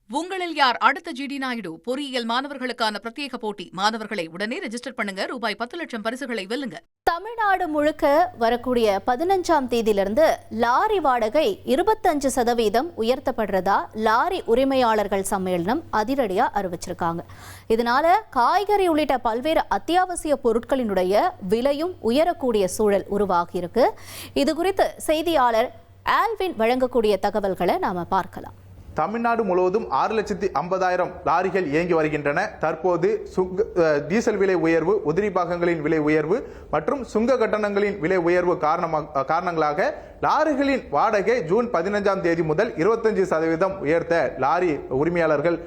உங்களில் யார் அடுத்த ஜிடி நாயுடு பொறியியல் மாணவர்களுக்கான பிரத்யேக போட்டி. மாணவர்களை உடனே ரெஜிஸ்டர் பண்ணுங்க. ரூபாய் 10 லட்சம் பரிசுகளை வெல்லுங்க. தமிழ்நாடு முழுக்க வரக்கூடிய 15ஆம் தேதியிலிருந்து லாரி வாடகை 25% உயர்த்தப்படுறதா லாரி உரிமையாளர்கள் சம்மேளனம் அதிரடியா அறிவிச்சிருக்காங்க. இதனால காய்கறி உள்ளிட்ட பல்வேறு அத்தியாவசிய பொருட்களினுடைய விலையும் உயரக்கூடிய சூழல் உருவாகியிருக்கு. இது குறித்து செய்தியாளர் ஆல்வின் வழங்கக்கூடிய தகவல்களை நாம பார்க்கலாம். தமிழ்நாடு முழுவதும் 6,50,000 லாரிகள் இயங்கி வருகின்றன. தற்போது டீசல் விலை உயர்வு, உதிரி பாகங்களின் விலை உயர்வு மற்றும் சுங்க கட்டணங்களின் விலை உயர்வு காரணங்களாக லாரிகளின் வாடகை ஜூன் 15ஆம் தேதி முதல் 25% உயர்த்த லாரி உரிமையாளர்கள்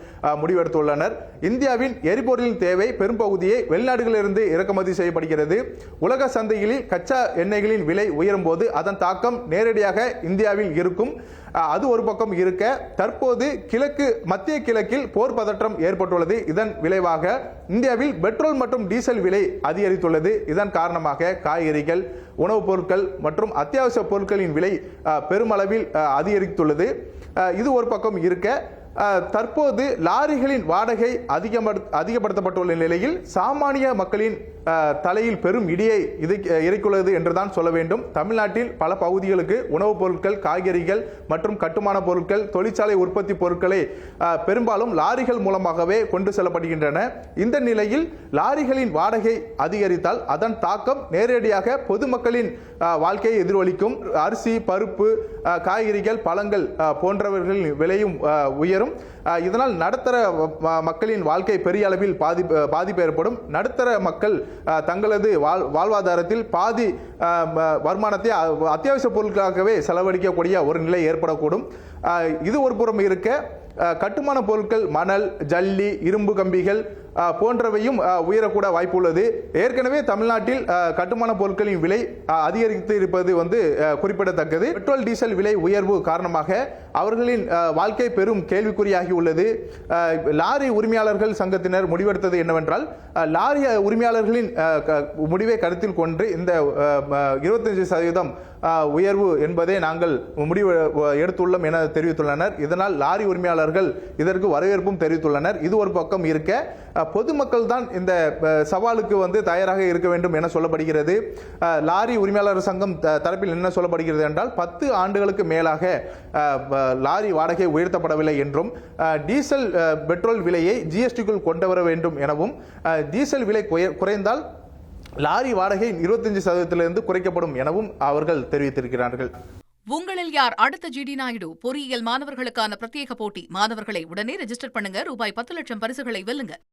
முடிவெடுத்துள்ளனர். இந்தியாவின் எரிபொருளின் தேவை பெரும்பகுதியை வெளிநாடுகளிலிருந்து இறக்குமதி செய்யப்படுகிறது. உலக சந்தையில் கச்சா எண்ணெய்களின் விலை உயரும் போது அதன் தாக்கம் நேரடியாக இந்தியாவில் இருக்கும். அது ஒரு பக்கம் இருக்க, தற்போது மத்திய கிழக்கில் போர் பதற்றம் ஏற்பட்டுள்ளது. இதன் விளைவாக இந்தியாவில் பெட்ரோல் மற்றும் டீசல் விலை அதிகரித்துள்ளது. இதன் காரணமாக காய்கறிகள், உணவுப் பொருட்கள் மற்றும் அத்தியாவசிய பொருட்களின் விலை பெருமளவில் அதிகரித்துள்ளது. இது ஒரு பக்கம் இருக்க, தற்போது லாரிகளின் வாடகை அதிகப்படுத்தப்பட்டுள்ள நிலையில் சாமானிய மக்களின் தலையில் பெரும் இடியை இறக்கியுள்ளது என்றுதான் சொல்ல வேண்டும். தமிழ்நாட்டில் பல பகுதிகளுக்கு உணவுப் பொருட்கள், காய்கறிகள் மற்றும் கட்டுமான பொருட்கள், தொழிற்சாலை உற்பத்தி பொருட்களை பெரும்பாலும் லாரிகள் மூலமாகவே கொண்டு செல்லப்படுகின்றன. இந்த நிலையில் லாரிகளின் வாடகை அதிகரித்தால் அதன் தாக்கம் நேரடியாக பொதுமக்களின் வாழ்க்கையை எதிரொலிக்கும். அரிசி, பருப்பு, காய்கறிகள், பழங்கள் போன்றவர்களின் விலையும் உயரும். இதனால் நடுத்தர மக்களின் வாழ்க்கை பெரிய அளவில் பாதிப்பு ஏற்படும். நடுத்தர மக்கள் தங்களது வாழ்வாதாரத்தில் பாதி வருமானத்தை அத்தியாவசிய பொருட்களாகவே செலவழிக்கக்கூடிய ஒரு நிலை ஏற்படக்கூடும். இது ஒரு புறம் இருக்க, கட்டுமான பொருட்கள், மணல், ஜல்லி, இரும்பு கம்பிகள் போன்றவையும் உயரக்கூட வாய்ப்பு உள்ளது. ஏற்கனவே தமிழ்நாட்டில் கட்டுமான பொருட்களின் விலை அதிகரித்து இருப்பது குறிப்பிடத்தக்கது. பெட்ரோல், டீசல் விலை உயர்வு காரணமாக அவர்களின் வாழ்க்கை பெரும் கேள்விக்குறியாகி உள்ளது. லாரி உரிமையாளர்கள் சங்கத்தினர் முடிவெடுத்தது என்னவென்றால், லாரி உரிமையாளர்களின் முடிவை கருத்தில் கொண்டு இந்த 25% உயர்வு என்பதை நாங்கள் முடிவு எடுத்துள்ளோம் என தெரிவித்துள்ளனர். இதனால் லாரி உரிமையாளர்கள் இதற்கு வரவேற்பும் தெரிவித்துள்ளனர். இது ஒரு பக்கம் இருக்க, பொதுமக்கள் தான் இந்த சவாலுக்கு தயாராக இருக்க வேண்டும் என சொல்லப்படுகிறது. லாரி உரிமையாளர் சங்கம் தரப்பில் என்ன சொல்லப்படுகிறது என்றால், 10 ஆண்டுகளுக்கு மேலாக லாரி வாடகை உயர்த்தப்படவில்லை என்றும், டீசல் பெட்ரோல் விலையை ஜிஎஸ்டிக்குள் கொண்டு வர வேண்டும் எனவும், டீசல் விலை குறைந்தால் லாரி வாடகை 25% குறைக்கப்படும் எனவும் அவர்கள் தெரிவித்திருக்கிறார்கள். உங்களில் யார் அடுத்த ஜிடி நாயுடு பொறியியல் மாணவர்களுக்கான பிரத்யேக போட்டி. மாணவர்களை உடனே ரெஜிஸ்டர் பண்ணுங்க. ரூபாய் 10 லட்சம் பரிசுகளை வெல்லுங்க.